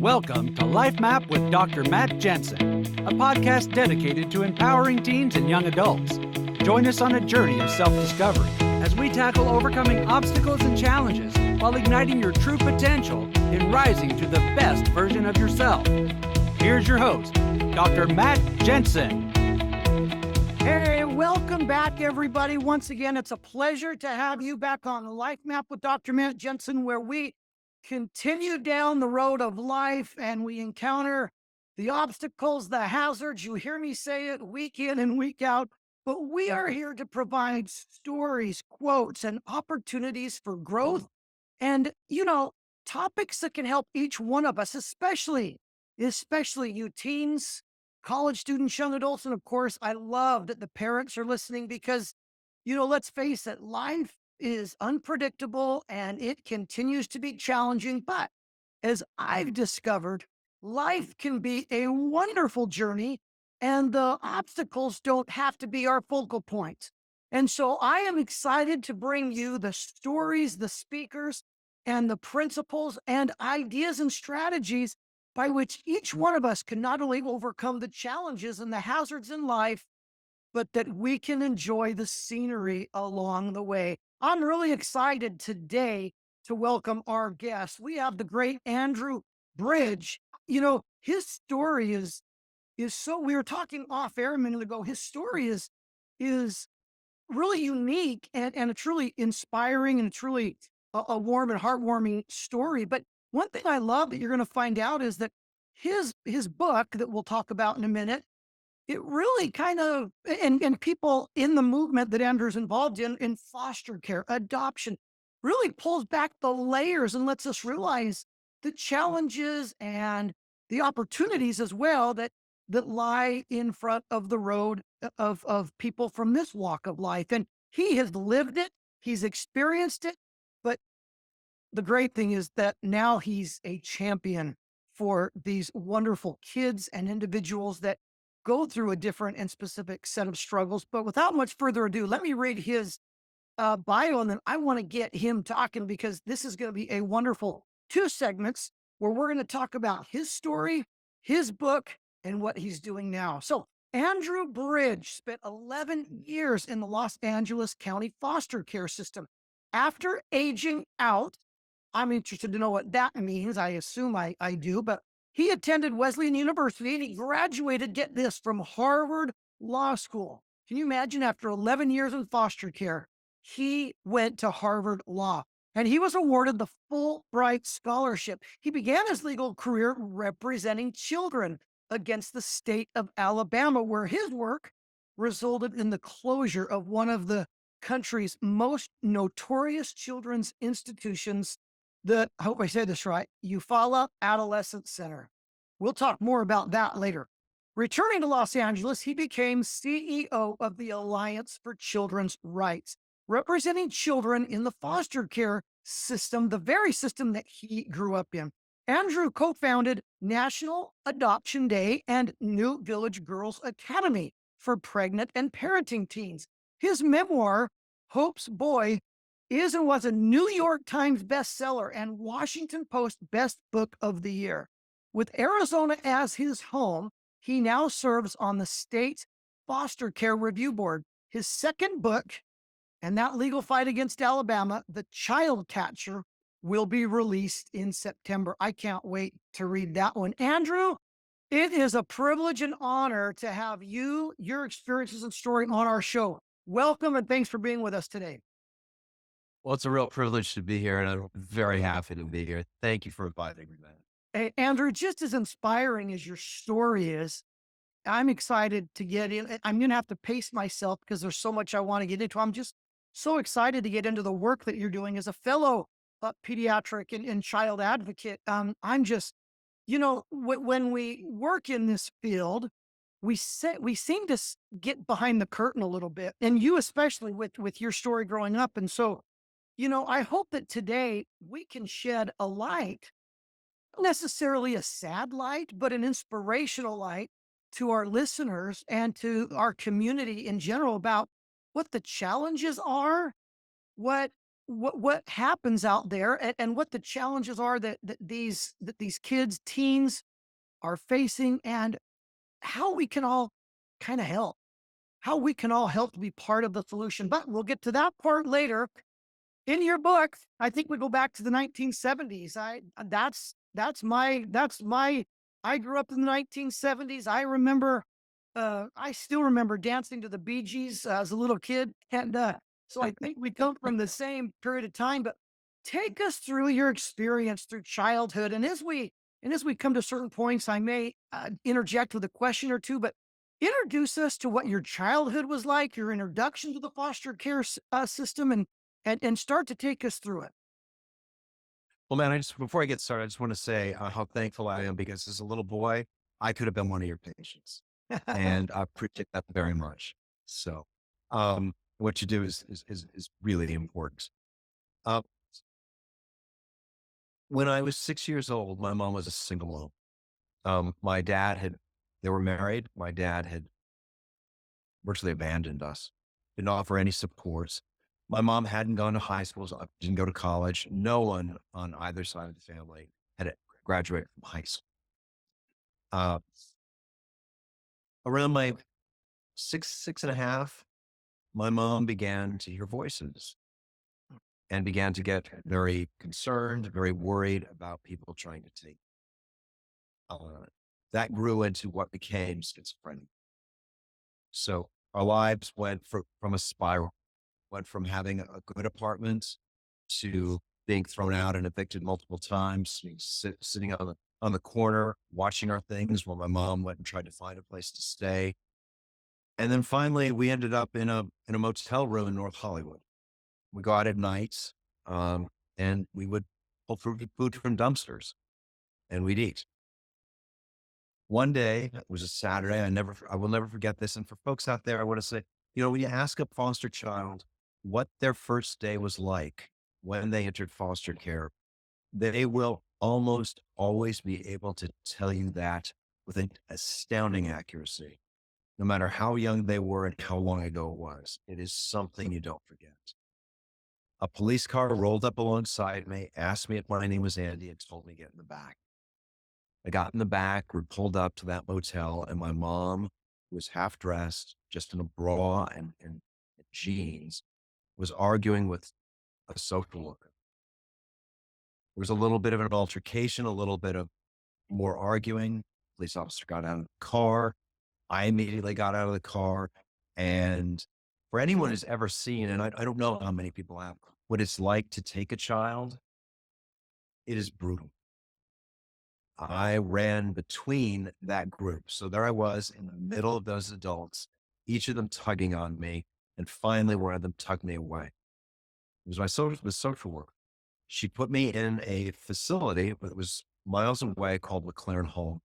Welcome to Life Map with Dr. Matt Jensen, a podcast dedicated to empowering teens and young adults. Join us on a journey of self-discovery as we tackle overcoming obstacles and challenges while igniting your true potential in rising to the best version of yourself. Here's your host, Dr. Matt Jensen. Hey, welcome back, everybody. Once again, it's a pleasure to have you back on Life Map with Dr. Matt Jensen, where we continue down the road of life and we encounter the obstacles, the hazards. You hear me say it week in and week out, but we are here to provide stories, quotes, and opportunities for growth and, topics that can help each one of us, especially you teens, college students, young adults. And of course, I love that the parents are listening because, let's face it, life is unpredictable and it continues to be challenging. But as I've discovered, life can be a wonderful journey and the obstacles don't have to be our focal points. And so I am excited to bring you the stories, the speakers, and the principles and ideas and strategies by which each one of us can not only overcome the challenges and the hazards in life, but that we can enjoy the scenery along the way. I'm really excited today to welcome our guest. We have the great Andrew Bridge. His story is so, we were talking off air a minute ago. His story is really unique and a truly inspiring and truly a warm and heartwarming story. But one thing I love that you're going to find out is that his book that we'll talk about in a minute, it really kind of, and people in the movement that Andrew's involved in foster care, adoption, really pulls back the layers and lets us realize the challenges and the opportunities as well that lie in front of the road of people from this walk of life. And he has lived it, he's experienced it, but the great thing is that now he's a champion for these wonderful kids and individuals that go through a different and specific set of struggles. But without much further ado, let me read his bio, and then I want to get him talking because this is going to be a wonderful 2 segments where we're going to talk about his story, his book, and what he's doing now. So Andrew Bridge spent 11 years in the Los Angeles County foster care system. After aging out, I'm interested to know what that means. I assume I do, but he attended Wesleyan University and he graduated, get this, from Harvard Law School. Can you imagine, after 11 years in foster care, he went to Harvard Law and he was awarded the Fulbright Scholarship. He began his legal career representing children against the state of Alabama, where his work resulted in the closure of one of the country's most notorious children's institutions, I hope I said this right, Eufaula Adolescent Center. We'll talk more about that later. Returning to Los Angeles, he became CEO of the Alliance for Children's Rights, representing children in the foster care system, the very system that he grew up in. Andrew co-founded National Adoption Day and New Village Girls Academy for pregnant and parenting teens. His memoir, Hope's Boy, is and was a New York Times bestseller and Washington Post Best Book of the Year. With Arizona as his home, he now serves on the state's Foster Care Review Board. His second book, and that legal fight against Alabama, The Child Catcher, will be released in September. I can't wait to read that one. Andrew, it is a privilege and honor to have you, your experiences and story on our show. Welcome and thanks for being with us today. Well, it's a real privilege to be here, and I'm very happy to be here. Thank you for inviting me, man. Hey, Andrew, just as inspiring as your story is, I'm excited to get in. I'm going to have to pace myself because there's so much I want to get into. I'm just so excited to get into the work that you're doing as a fellow pediatric and child advocate. I'm just, when we work in this field, we seem to get behind the curtain a little bit, and you especially with your story growing up. And so, I hope that today we can shed a light, not necessarily a sad light, but an inspirational light to our listeners and to our community in general about what the challenges are, what what happens out there, and what the challenges are that these kids, teens are facing, and how we can all kind of help, how we can all help to be part of the solution. But we'll get to that part later. In your book, I think we go back to the 1970s. That's my I grew up in the 1970s. I still remember dancing to the Bee Gees as a little kid, and so I think we come from the same period of time. But take us through your experience through childhood, and as we come to certain points, I may interject with a question or two. But introduce us to what your childhood was like, your introduction to the foster care system, and start to take us through it. Well, man, before I get started, I just want to say how thankful I am because as a little boy, I could have been one of your patients, and I appreciate that very much. So, what you do is really important. Uh, when I was 6 years old, my mom was a single mom. My dad had, they were married. My dad had virtually abandoned us, didn't offer any supports. My mom hadn't gone to high school, so didn't go to college. No one on either side of the family had graduated from high school. Uh, Around my six and a half, my mom began to hear voices and began to get very concerned, very worried about people trying to take. Uh, that grew into what became schizophrenia. So our lives went from a spiral, went from having a good apartment to being thrown out and evicted multiple times, sitting on the corner, watching our things while my mom went and tried to find a place to stay. And then finally we ended up in a motel room in North Hollywood. We go out at night, um, and we would pull food from dumpsters and we'd eat. One day, it was a Saturday. I will never forget this. And for folks out there, I want to say, when you ask a foster child what their first day was like when they entered foster care, they will almost always be able to tell you that with an astounding accuracy, no matter how young they were and how long ago it was. It is something you don't forget. A police car rolled up alongside me, asked me if my name was Andy, and told me to get in the back. I got in the back, we pulled up to that motel, and my mom was half dressed, just in a bra and jeans, was arguing with a social worker. There was a little bit of an altercation, a little bit of more arguing. Police officer got out of the car. I immediately got out of the car. And for anyone who's ever seen, and I don't know how many people have, what it's like to take a child, it is brutal. I ran between that group. So there I was in the middle of those adults, each of them tugging on me. And finally, one of them tugged me away. It was the social worker. She put me in a facility that was miles away called McLaren Hall.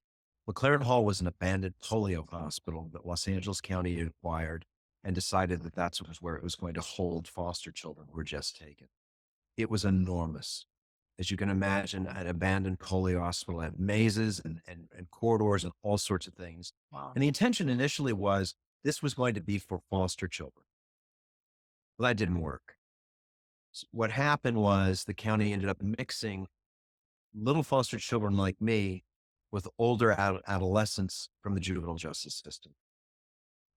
McLaren Hall was an abandoned polio hospital that Los Angeles County acquired and decided that that's where it was going to hold foster children who were just taken. It was enormous. As you can imagine, an abandoned polio hospital had mazes and corridors and all sorts of things. Wow. And the intention initially was this was going to be for foster children. Well, that didn't work. So what happened was the county ended up mixing little foster children like me with older adolescents from the juvenile justice system.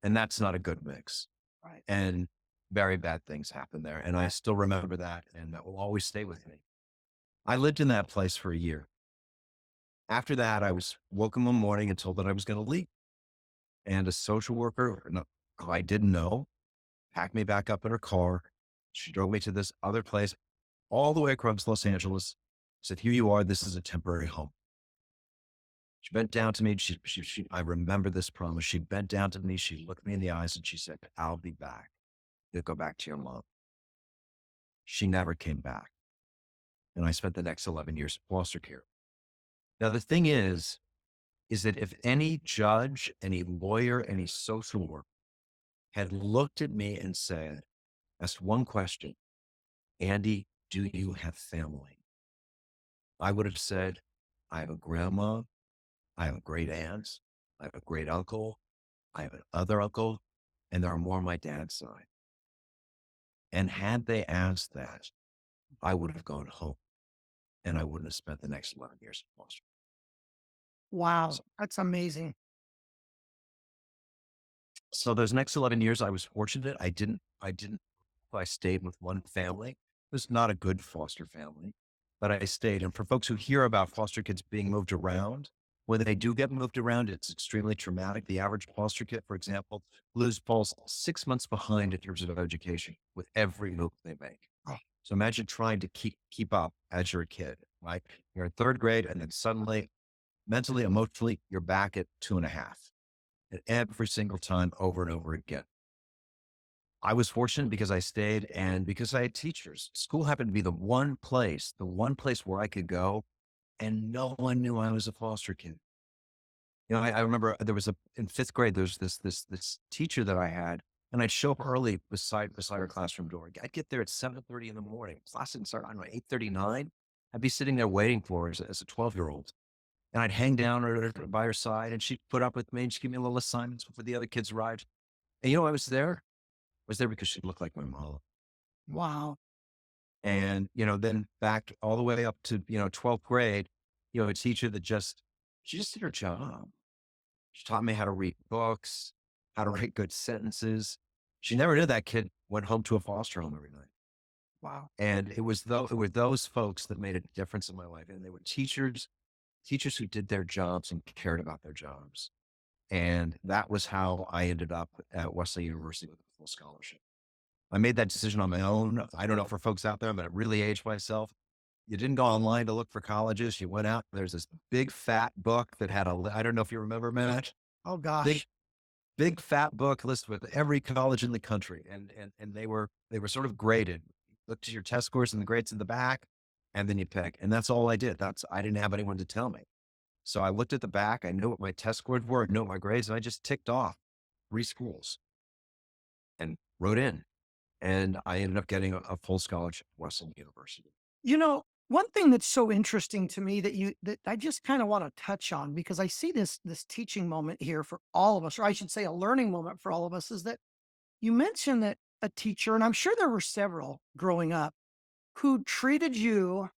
And that's not a good mix. Right. And very bad things happened there. And I still remember that, and that will always stay with me. I lived in that place for a year. After that, I was woken one morning and told that I was going to leave. And a social worker who I didn't know packed me back up in her car. She drove me to this other place all the way across Los Angeles. Said, "Here you are. This is a temporary home." She bent down to me. I remember this promise. She bent down to me. She looked me in the eyes and she said, "I'll be back. You'll go back to your mom." She never came back. And I spent the next 11 years in foster care. Now, the thing is that if any judge, any lawyer, any social worker had looked at me and asked one question, "Andy, do you have family?" I would have said, "I have a grandma. I have a great aunt. I have a great uncle. I have another uncle, and there are more on my dad's side." And had they asked that, I would have gone home and I wouldn't have spent the next 11 years in foster. Wow. So, That's amazing. so those next 11 years, I was fortunate. I stayed with one family. It was not a good foster family, but I stayed. And for folks who hear about foster kids being moved around, when they do get moved around, it's extremely traumatic. The average foster kid, for example, falls 6 months behind in terms of education with every move they make. Oh, So imagine trying to keep up as you're a kid, right? You're in third grade, and then suddenly, mentally, emotionally, you're back at 2.5, and every single time, over and over again. I was fortunate because I stayed and because I had teachers. School happened to be the one place where I could go and no one knew I was a foster kid. I remember there was in fifth grade, there's this teacher that I had, and I'd show up early beside her classroom door. I'd get there at 7:30 in the morning. Class didn't start, I don't know, 8:39. I'd be sitting there waiting for her as a 12-year-old. And I'd hang down by her side and she'd put up with me and she'd give me little assignments before the other kids arrived. And I was there. I was there because she looked like my mom. wow. And, then back all the way up to, 12th grade, a teacher she just did her job. She taught me how to read books, how to write good sentences. She never did that kid went home to a foster home every night. Wow. And it were those folks that made a difference in my life. And they were teachers who did their jobs and cared about their jobs. And that was how I ended up at Wesley University with a full scholarship. I made that decision on my own. I don't know for folks out there, I'm going to really age myself. You didn't go online to look for colleges. You went out. There's this big fat book that had I don't know if you remember, Matt, Oh big, gosh. big fat book list with every college in the country. And they were sort of graded. Looked at your test scores and the grades in the back, and then you pick. And that's all I did. I didn't have anyone to tell me. So I looked at the back. I knew what my test scores were. I knew what my grades, and I just ticked off 3 schools and wrote in. And I ended up getting a full scholarship at Wesleyan University. One thing that's so interesting to me that I just kind of want to touch on, because I see this teaching moment here for all of us, or I should say a learning moment for all of us, is that you mentioned that a teacher, and I'm sure there were several growing up, who treated you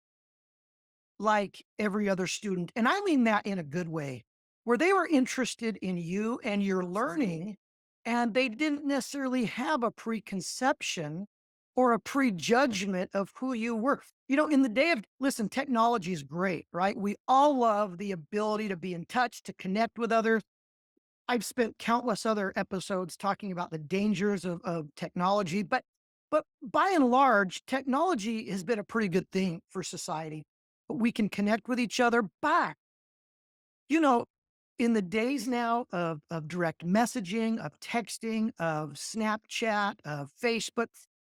like every other student. And I mean that in a good way, where they were interested in you and your learning, and they didn't necessarily have a preconception or a prejudgment of who you were. In the day of, listen, technology is great, right? We all love the ability to be in touch, to connect with others. I've spent countless other episodes talking about the dangers of technology, but by and large, technology has been a pretty good thing for society. We can connect with each other. But you know, in the days now of direct messaging, of texting, of Snapchat, of Facebook,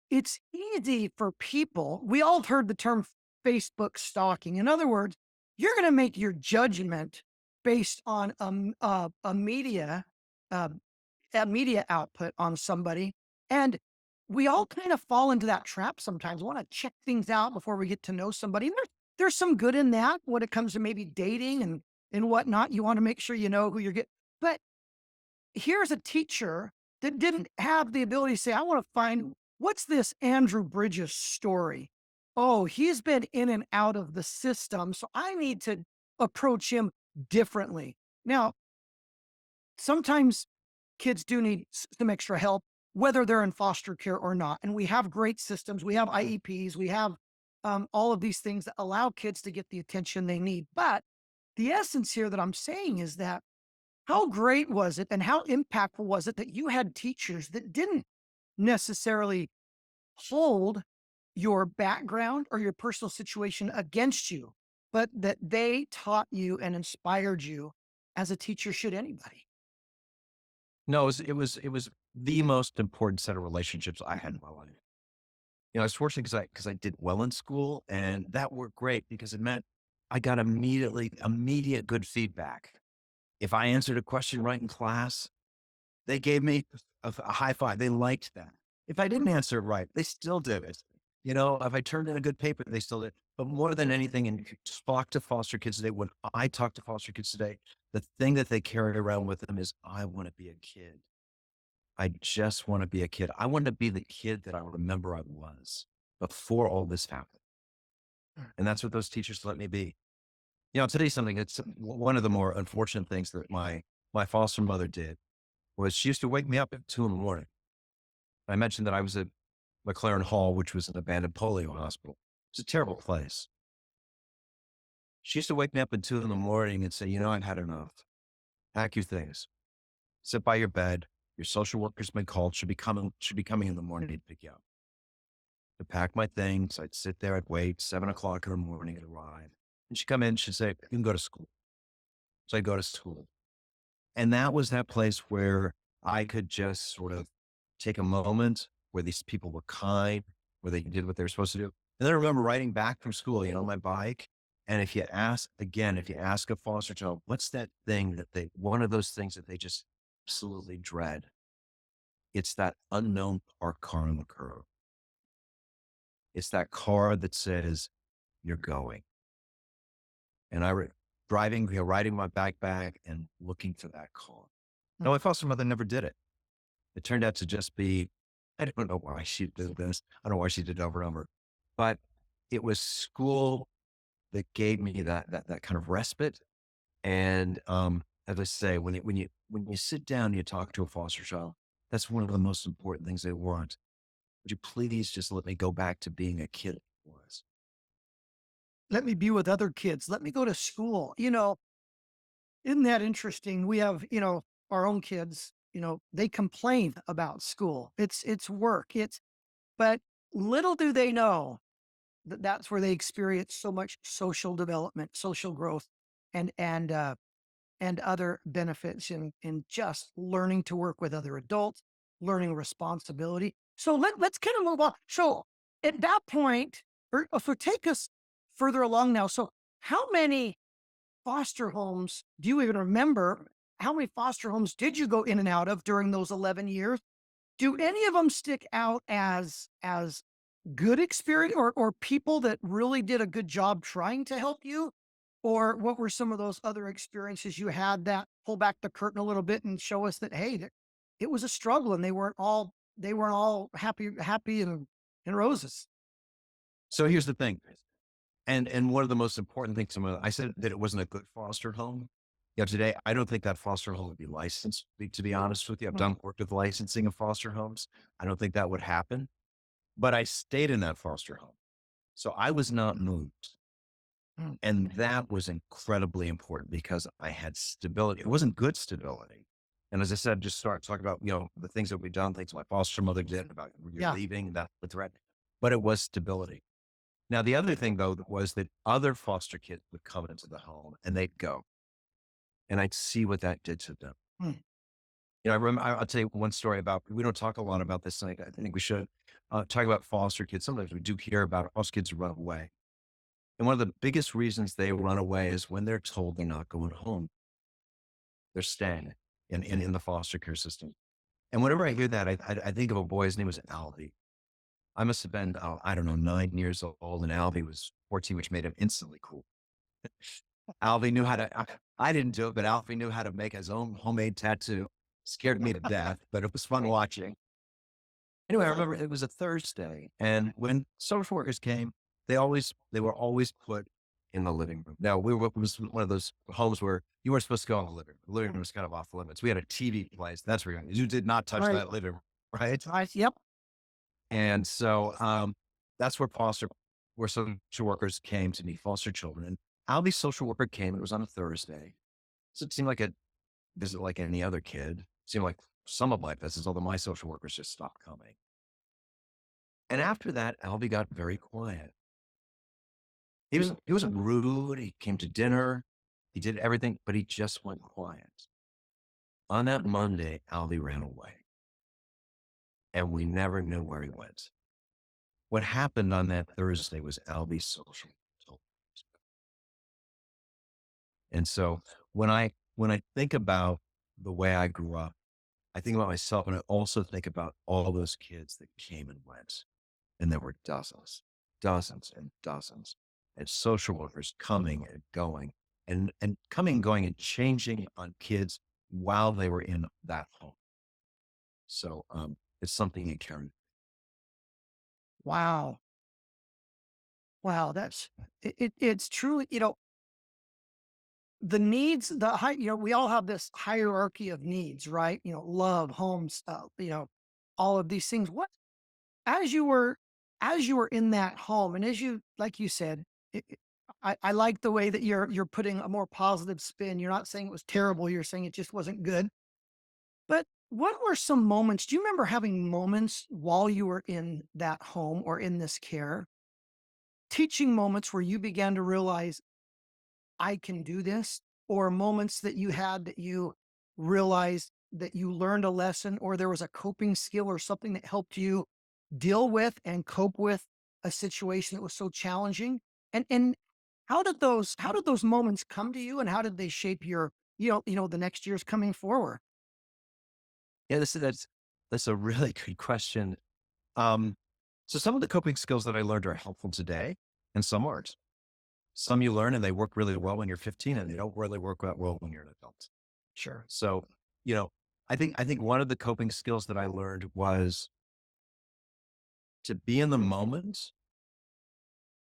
it's easy for people. We all have heard the term Facebook stalking. In other words, you're going to make your judgment based on uh, a media output on somebody, and we all kind of fall into that trap sometimes. Want to check things out before we get to know somebody. And there's some good in that when it comes to maybe dating and whatnot. You want to make sure you know who you're getting. But here's a teacher that didn't have the ability to say, I want to find what's this Andrew Bridges story? Oh, he's been in and out of the system. So I need to approach him differently. Now, sometimes kids do need some extra help, whether they're in foster care or not. And we have great systems. We have IEPs. We have all of these things that allow kids to get the attention they need. But the essence here that I'm saying is that how great was it and how impactful was it that you had teachers that didn't necessarily hold your background or your personal situation against you, but that they taught you and inspired you as a teacher should anybody? No, it was the most important set of relationships I had in my life. I was fortunate because I did well in school, and that worked great because it meant I got immediate good feedback. If I answered a question right in class, they gave me a high five. They liked that. If I didn't answer it right, they still did it. If I turned in a good paper, they still did. But more than anything, and talk to foster kids today, when I talk to foster kids today, the thing that they carry around with them is, I want to be a kid. I just want to be a kid. I want to be the kid that I remember I was before all this happened. And that's what those teachers let me be. I'll tell you something. It's one of the more unfortunate things that my foster mother did was she used to wake me up at 2 in the morning. I mentioned that I was at McLaren Hall, which was an abandoned polio hospital. It's a terrible place. She used to wake me up at 2 in the morning and say, I've had enough. Pack your things. Sit by your bed. Your social worker's been called. Should be coming in the morning to pick you up. To pack my things. I'd sit there, I'd wait, 7 o'clock in the morning, it'd arrive. And she'd come in, she'd say, you can go to school. So I'd go to school. And that was that place where I could just sort of take a moment where these people were kind, where they did what they were supposed to do. And then I remember riding back from school, on my bike. And if you ask a foster child, what's that thing one of those things that they just absolutely dread? It's that unknown parked car on the curb. It's that car that says, you're going. And riding my backpack and looking for that car. No, my foster mother never did it. It turned out to just be, I don't know why she did this. I don't know why she did it over and over, but it was school that gave me that kind of respite. And, as I say, when you sit down and you talk to a foster child, that's one of the most important things they want. Would you please just let me go back to being a kid I was? Let me be with other kids. Let me go to school. Isn't that interesting? We have, our own kids, they complain about school. It's work. But little do they know that that's where they experience so much social development, social growth, and, and other benefits in just learning to work with other adults, learning responsibility. So let's kind of move on. So at that point, so take us further along now. So how many foster homes do you even remember? How many foster homes did you go in and out of during those 11 years? Do any of them stick out as good experience or people that really did a good job trying to help you? Or what were some of those other experiences you had that pull back the curtain a little bit and show us that, hey, it was a struggle and they weren't all happy and roses. So here's the thing. And one of the most important things, I said that it wasn't a good foster home. Today, I don't think that foster home would be licensed, to be honest with you. I've Mm, done work with licensing of foster homes. I don't think that would happen, but I stayed in that foster home. So I was not moved. mm, And that was incredibly important because I had stability. It wasn't good stability. And as I said, just start talking about, the things that we've done, things my foster mother did about when you're yeah. leaving, that the threat, but it was stability. Now, the other thing though, was that other foster kids would come into the home and they'd go and I'd see what that did to them. Mm, I remember, I'll tell you one story about, we don't talk a lot about this. I think we should talk about foster kids. Sometimes we do hear about foster kids who run away. And one of the biggest reasons they run away is when they're told they're not going home. They're staying in the foster care system. And whenever I hear that, I think of a boy, his name was Alvy. I must have been, I don't know, 9 years old, and Alvy was 14, which made him instantly cool. Alvy knew how to, I didn't do it, but Alvy knew how to make his own homemade tattoo. Scared me to death, but it was fun watching. Anyway, I remember it was a Thursday, and when social workers came, they were always put in the living room. Now, it was one of those homes where you weren't supposed to go in the living room. The living room was kind of off limits. We had a TV place. That's where you did not touch right. that living room, right? Yep. And so that's where social workers came to meet foster children. And Albie's social worker came. It was on a Thursday, so it seemed like a visit like any other kid. It seemed like some of my visits, although my social workers just stopped coming. And after that, Albie got very quiet. He wasn't rude. He came to dinner. He did everything, but he just went quiet. On that Monday, Albie ran away, and we never knew where he went. What happened on that Thursday was Albie's social. And so when I think about the way I grew up, I think about myself, and I also think about all those kids that came and went. And there were dozens, dozens and dozens, and social workers coming and going and coming and going and changing on kids while they were in that home. So it's something you carry. Wow. Wow, it's truly, the needs, we all have this hierarchy of needs, right? Love, home stuff, all of these things. As you were, as you were in that home, and as you, like you said, I like the way that you're putting a more positive spin. You're not saying it was terrible. You're saying it just wasn't good. But what were some moments? Do you remember having moments while you were in that home or in this care, teaching moments where you began to realize I can do this, or moments that you had that you realized that you learned a lesson, or there was a coping skill or something that helped you deal with and cope with a situation that was so challenging? And how did those moments come to you, and how did they shape your, the next years coming forward? Yeah, that's a really good question. Um, so some of the coping skills that I learned are helpful today, and some aren't. Some you learn and they work really well when you're 15, and they don't really work that well when you're an adult. Sure. So, you know, I think one of the coping skills that I learned was to be in the moment,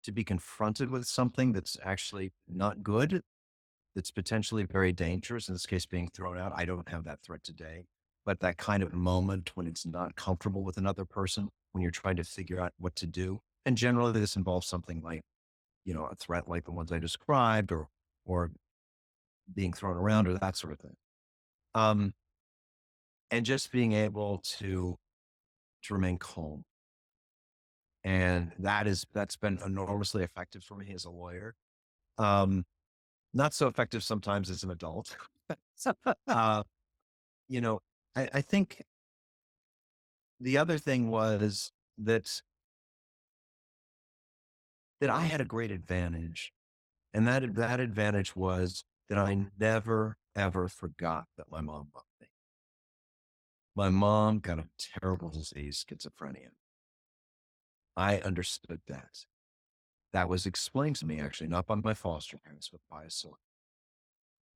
to be confronted with something that's actually not good, that's potentially very dangerous, in this case being thrown out. I don't have that threat today, but that kind of moment when it's not comfortable with another person, when you're trying to figure out what to do. And generally this involves something like, a threat like the ones I described, or being thrown around, or that sort of thing. Um, and just being able to remain calm. And that's been enormously effective for me as a lawyer. Um, Not so effective sometimes as an adult. So, Uh, you know, I think the other thing was that I had a great advantage. And that advantage was that I never, ever forgot that my mom loved me. My mom got a terrible disease, schizophrenia. I understood that. That was explained to me actually, not by my foster parents, but by a source.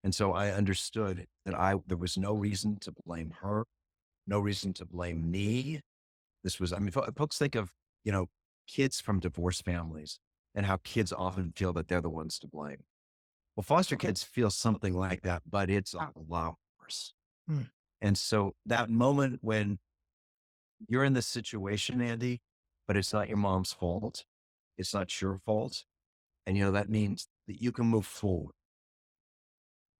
And so I understood that there was no reason to blame her, no reason to blame me. I mean, folks think of, you know, kids from divorced families and how kids often feel that they're the ones to blame. Well, foster kids feel something like that, but it's a lot worse. mm, And so that moment when you're in this situation, Andy, but it's not your mom's fault, it's not your fault. And, that means that you can move forward.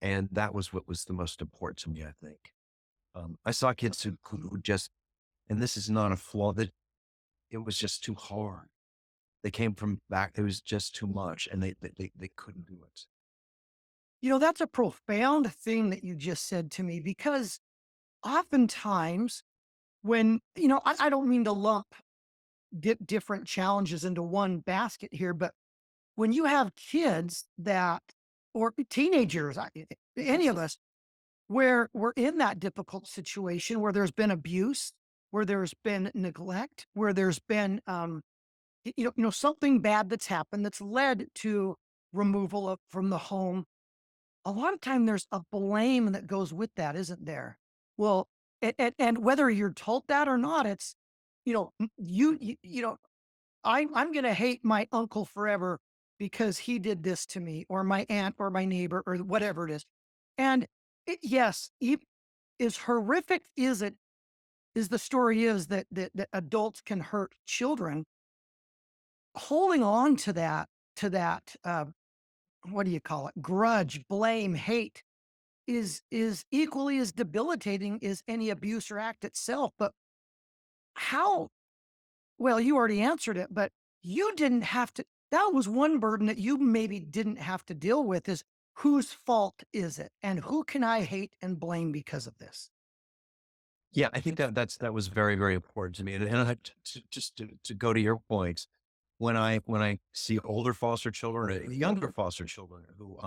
And that was what was the most important to me, I think. I saw kids who just, and this is not a flaw, that it was just too hard. They came from back, it was just too much, and they couldn't do it. that's a profound thing that you just said to me, because oftentimes when, I don't mean to lump different challenges into one basket here, but when you have kids that, or teenagers, any of us, where we're in that difficult situation where there's been abuse, where there's been neglect, where there's been, something bad that's happened that's led to removal from the home. A lot of time there's a blame that goes with that, isn't there? Well, and whether you're told that or not, it's, I'm going to hate my uncle forever because he did this to me, or my aunt, or my neighbor, or whatever it is. And yes, as horrific is it, is the story is that adults can hurt children. Holding on to that, what do you call it? Grudge, blame, hate is equally as debilitating as any abuse or act itself. But how, well, you already answered it, but you didn't have to. That was one burden that you maybe didn't have to deal with, is whose fault is it? And who can I hate and blame because of this? Yeah, I think that was very, very important to me. Just to go to your point, when I see older foster children, younger foster children who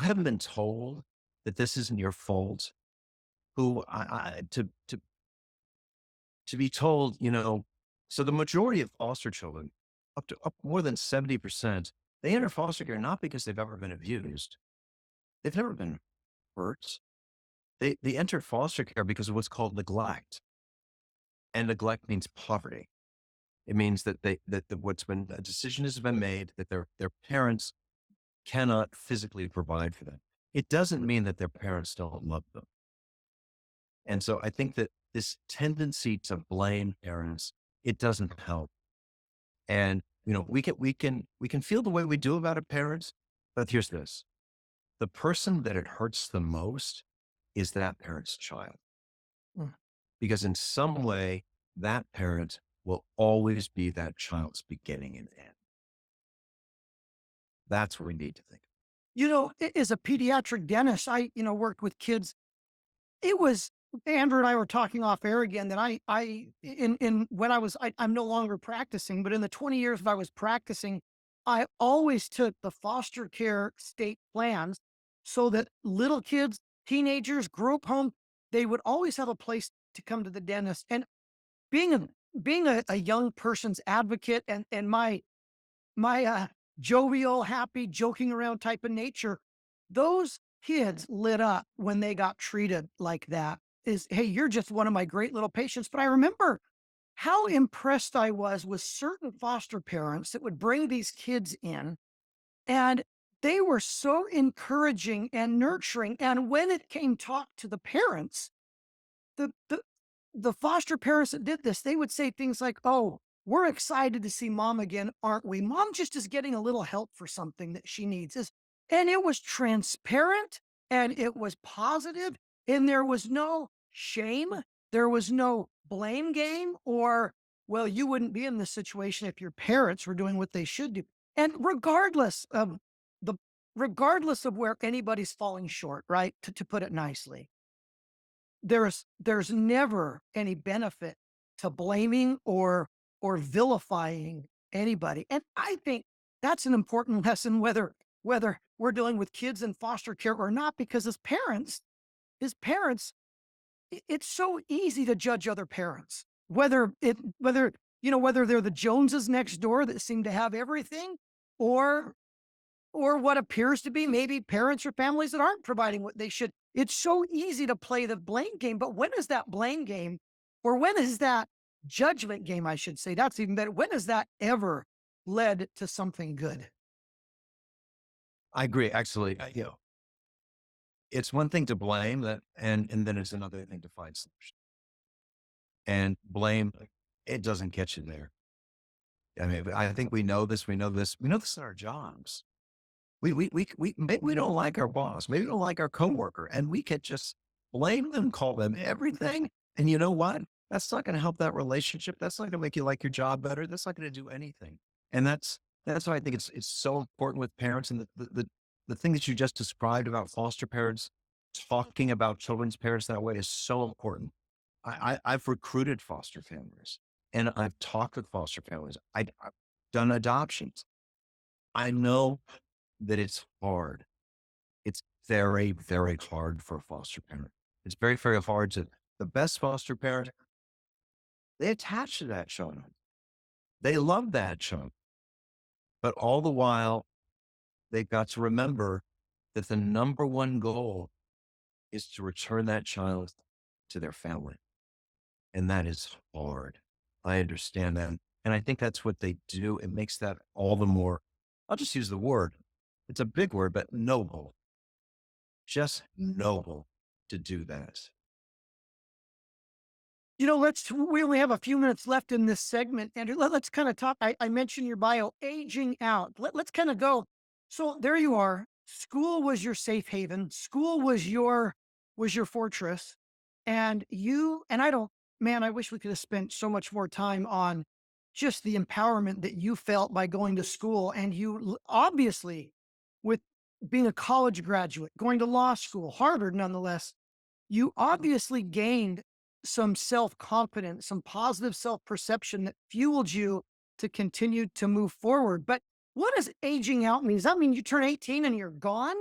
haven't been told that this isn't your fault, who to be told, so the majority of foster children, up more than 70%, they enter foster care not because they've ever been abused. They've never been hurt. They enter foster care because of what's called neglect. And neglect means poverty. It means that a decision has been made that their parents cannot physically provide for them. It doesn't mean that their parents don't love them. And so I think that this tendency to blame parents, it doesn't help. And, we can feel the way we do about our parents, but here's this. The person that it hurts the most is that parent's child. Mm. Because in some way, that parent will always be that child's beginning and end. That's what we need to think. As a pediatric dentist, I, worked with kids. It was Andrew and I were talking off air again that when I'm no longer practicing, but in the 20 years that I was practicing, I always took the foster care state plans so that little kids, teenagers, group home, they would always have a place to come to the dentist. And being a being a young person's advocate and my jovial, happy, joking around type of nature, those kids lit up when they got treated like that. Is, hey, you're just one of my great little patients. But I remember how impressed I was with certain foster parents that would bring these kids in, and they were so encouraging and nurturing. And when it came talk to the parents, the the the foster parents that did this, they would say things like, "Oh, we're excited to see mom again, aren't we? Mom just is getting a little help for something that she needs." And it was transparent and it was positive, and there was no shame. There was no blame game or, well, you wouldn't be in this situation if your parents were doing what they should do. And the regardless of where anybody's falling short, right? To put it nicely, there's never any benefit to blaming or vilifying anybody. And I think that's an important lesson, whether we're dealing with kids in foster care or not, because as parents, it's so easy to judge other parents, whether they're the Joneses next door that seem to have everything, or what appears to be maybe parents or families that aren't providing what they should. It's so easy to play the blame game, but when is that blame game, or when is that judgment game, I should say, that's even better. When has that ever led to something good? I agree. Actually, it's one thing to blame that, and then it's another thing to find solution. And blame, it doesn't get you there. I mean, I think we know this. We know this. We know this in our jobs. Maybe we don't like our boss. Maybe we don't like our coworker, and we could just blame them, call them everything. And you know what? That's not going to help that relationship. That's not going to make you like your job better. That's not going to do anything. And that's why I think it's so important with parents. And the thing that you just described about foster parents talking about children's parents that way is so important. I've recruited foster families, and I've talked with foster families. I've done adoptions. I know that it's hard. It's very, very hard for a foster parent. It's very, very hard to the best foster parent. They attach to that child. They love that child. But all the while, they've got to remember that the number one goal is to return that child to their family. And that is hard. I understand that. And I think that's what they do. It makes that all the more, I'll just use the word. It's a big word, but noble. Just noble to do that. We only have a few minutes left in this segment, Andrew. Let's kind of talk. I mentioned your bio, aging out. Let's kind of go. So there you are. School was your safe haven. School was your fortress. And I don't, man, I wish we could have spent so much more time on just the empowerment that you felt by going to school. And obviously, with being a college graduate, going to law school, Harvard nonetheless, you obviously gained some self confidence, some positive self perception that fueled you to continue to move forward. But what does aging out mean? Does that mean you turn 18 and you're gone?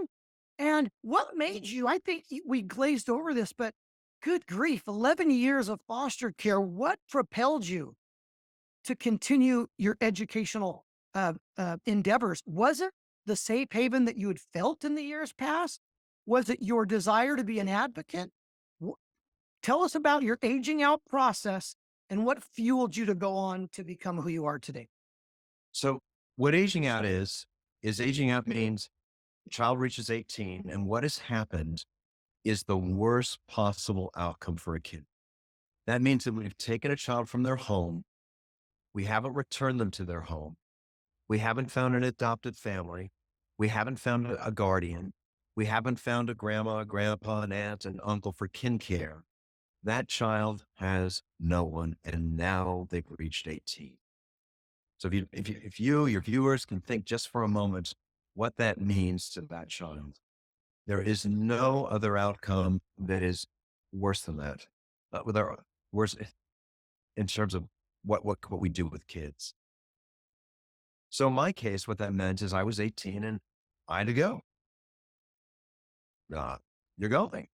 And what made you, I think we glazed over this, but good grief, 11 years of foster care. What propelled you to continue your educational endeavors? Was it the safe haven that you had felt in the years past? Was it your desire to be an advocate? Tell us about your aging out process And what fueled you to go on to become who you are today? So what aging out is aging out means the child reaches 18, and what has happened is the worst possible outcome for a kid. That means that we've taken a child from their home. We haven't returned them to their home. We haven't found an adopted family. We haven't found a guardian. We haven't found a grandma, a grandpa, an aunt, an uncle for kin care. That child has no one, and now they've reached 18. So if you, your viewers can think just for a moment what that means to that child, there is no other outcome that is worse than that. With our worse in terms of what we do with kids. So in my case, what that meant is I was 18 and I had to go. Uh, you're going.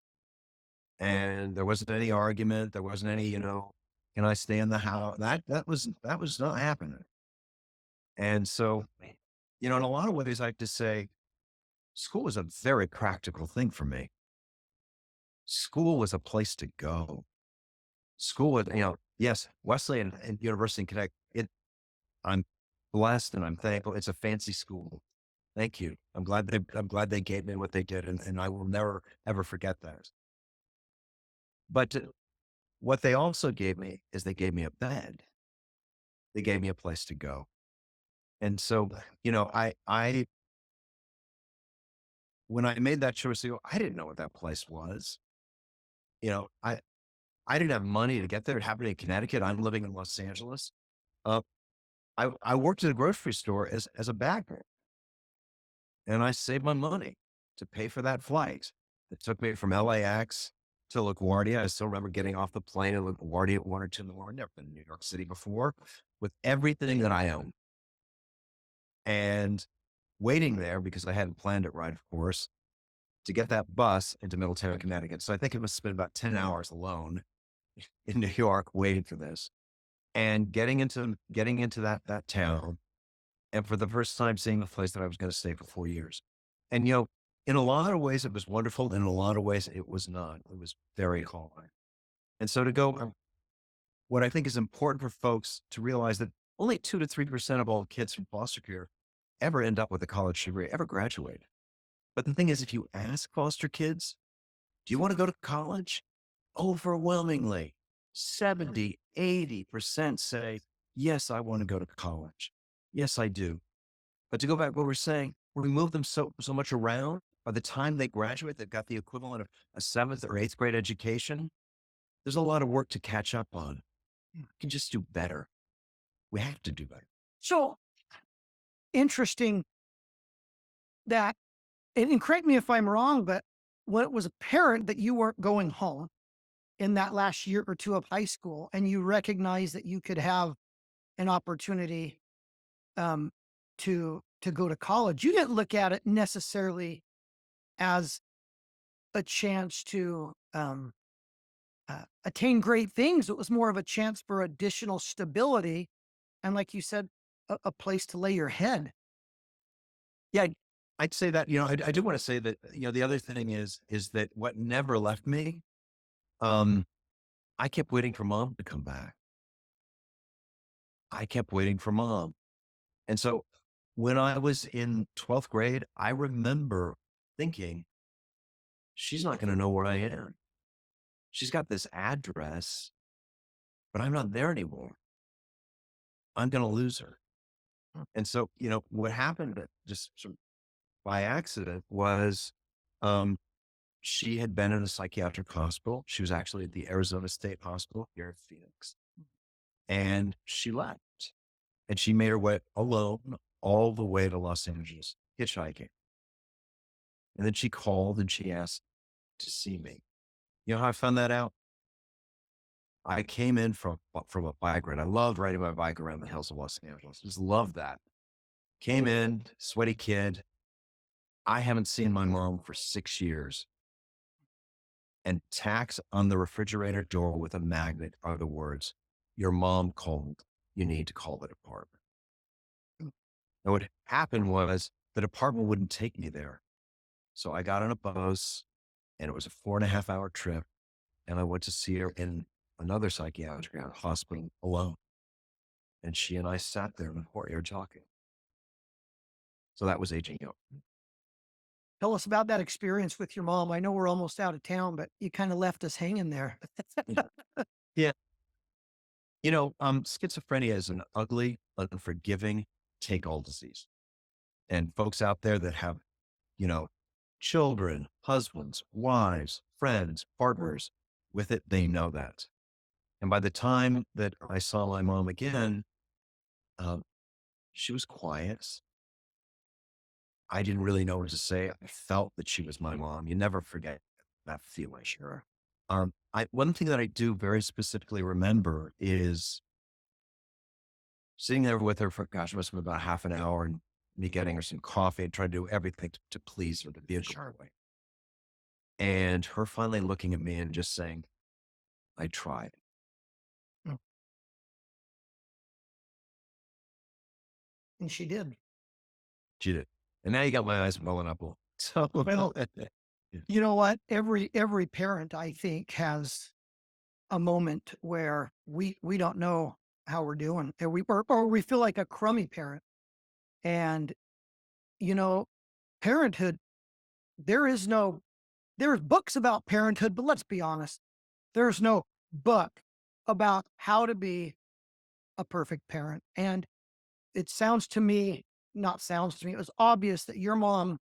And there wasn't any argument. There wasn't any, can I stay in the house? That was not happening. And so, in a lot of ways, I have to say, school was a very practical thing for me. School was a place to go. School was, yes, Wesleyan and University in Connecticut. I'm blessed and I'm thankful. It's a fancy school. Thank you. I'm glad they gave me what they did, and I will never ever forget that. But what they also gave me is they gave me a bed. They gave me a place to go. And so, I when I made that choice to go, I didn't know what that place was. You know, I didn't have money to get there. It happened in Connecticut. I'm living in Los Angeles. Uh, I worked at a grocery store as a bagger, and I saved my money to pay for that flight. It took me from LAX to LaGuardia. I still remember getting off the plane in LaGuardia at 1 or 2 in the morning. Never been to New York City before, with everything that I own, and waiting there because I hadn't planned it right, of course, to get that bus into Middletown, Connecticut. So I think it must have been about 10 hours alone in New York waiting for this, and getting into that town, and for the first time seeing the place that I was going to stay for 4 years. And in a lot of ways it was wonderful, and in a lot of ways it was not. It was very hard. And so to go, what I think is important for folks to realize that only 2 to 3% of all kids from foster care ever end up with a college degree, ever graduate. But the thing is, if you ask foster kids, do you want to go to college? Overwhelmingly, 70, 80% say, yes, I want to go to college. Yes, I do. But to go back to what we're saying, we move them so much around. By the time they graduate, they've got the equivalent of a 7th or 8th grade education. There's a lot of work to catch up on. We can just do better. We have to do better. So interesting that, and correct me if I'm wrong, but when it was apparent that you weren't going home in that last year or two of high school, and you recognized that you could have an opportunity um, to go to college, you didn't look at it necessarily as a chance to attain great things. It was more of a chance for additional stability, and like you said, a place to lay your head. Yeah, I'd say that, I do want to say that, the other thing is that what never left me, um, I kept waiting for mom to come back. I kept waiting for mom. And so when I was in 12th grade, I remember thinking, she's not going to know where I am. She's got this address, but I'm not there anymore. I'm going to lose her. And so, what happened just sort of by accident was, she had been in a psychiatric hospital. She was actually at the Arizona State Hospital here in Phoenix, and she left, and she made her way alone all the way to Los Angeles, hitchhiking. And then she called and she asked to see me. You know how I found that out? I came in from a bike ride. I loved riding my bike around the hills of Los Angeles. Just loved that. Came in, sweaty kid. I haven't seen my mom for 6 years. And tacks on the refrigerator door with a magnet are the words, your mom called. You need to call the department. And what happened was the department wouldn't take me there. So I got on a bus, and it was a 4.5-hour trip. And I went to see her in another psychiatric hospital alone. And she and I sat there in the courtyard talking. So that was aging out. Tell us about that experience with your mom. I know we're almost out of town, but you kind of left us hanging there. Yeah. Schizophrenia is an ugly, unforgiving take-all disease. And folks out there that have, you know, children, husbands, wives, friends, partners with it, they know that. And by the time that I saw my mom again, um, she was quiet. I didn't really know what to say. I felt that she was my mom. You never forget that feeling. Sure. One thing that I do very specifically remember is sitting there with her for, gosh, it must have been about half an hour, and me getting her some coffee and trying to do everything to please her, to be a good Sure. boy. And her finally looking at me and just saying, I tried. Mm. And she did. She did. And now you got my eyes welling up. So, Well, yeah. you know what? Every parent, I think, has a moment where we don't know how we're doing, or we feel like a crummy parent. And you know, parenthood. There's books about parenthood, but let's be honest, there's no book about how to be a perfect parent. And it sounds to me, not sounds to me, it was obvious that your mom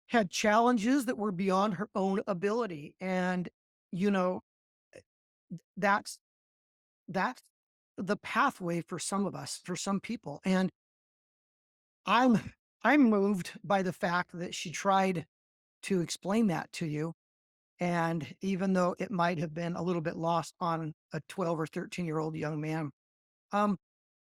had challenges that were beyond her own ability. And, you know, that's that's the pathway for some of us, for some people. And I'm I'm moved by the fact that she tried to explain that to you. And even though it might have been a little bit lost on a 12 or 13-year-old young man. Um,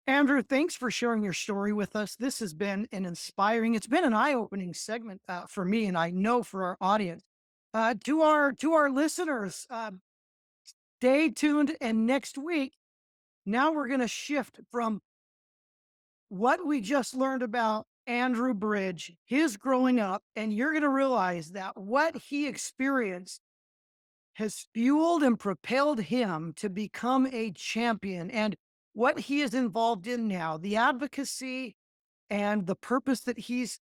Andrew, thanks for sharing your story with us. This has been it's been an eye-opening segment for me, and I know for our audience. To our listeners, stay tuned. And next week, now we're going to shift from what we just learned about Andrew Bridge, his growing up, and you're going to realize that what he experienced has fueled and propelled him to become a champion. And what he is involved in now, the advocacy and the purpose that he's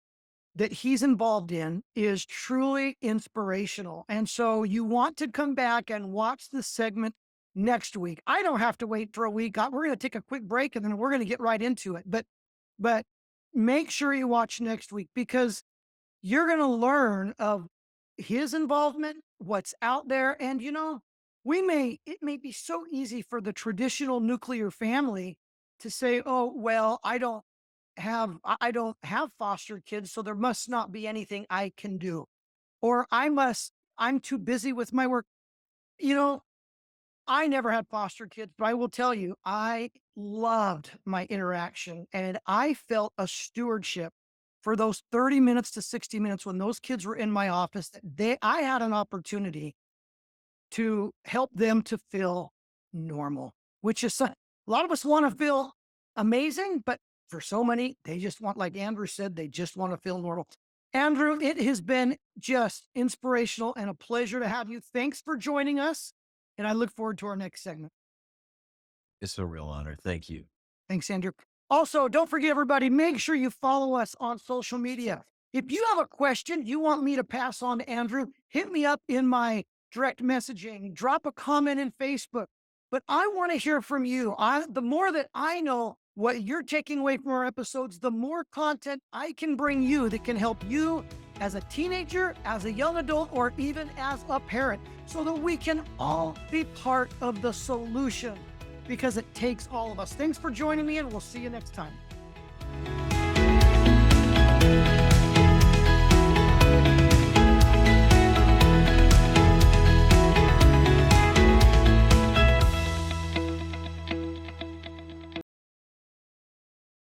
involved in, is truly inspirational. And so you want to come back and watch the segment next week. I don't have to wait for a week. We're going to take a quick break and then we're going to get right into it. But make sure you watch next week, because you're going to learn of his involvement, what's out there. And, it may be so easy for the traditional nuclear family to say, oh, well, I don't have foster kids, so there must not be anything I can do. Or I'm too busy with my work. You know, I never had foster kids, but I will tell you, I loved my interaction, and I felt a stewardship for those 30 minutes to 60 minutes when those kids were in my office. I had an opportunity to help them to feel normal, which is a lot of us want to feel amazing, but for so many, they just want, like Andrew said, they just want to feel normal. Andrew, it has been just inspirational and a pleasure to have you. Thanks for joining us. And I look forward to our next segment. It's a real honor. Thank you. Thanks, Andrew. Also, don't forget, everybody, make sure you follow us on social media. If you have a question you want me to pass on to Andrew, hit me up in my direct messaging, drop a comment in Facebook. But I want to hear from you. The more that I know what you're taking away from our episodes, the more content I can bring you that can help you as a teenager, as a young adult, or even as a parent, so that we can all be part of the solution, because it takes all of us. Thanks for joining me, and we'll see you next time.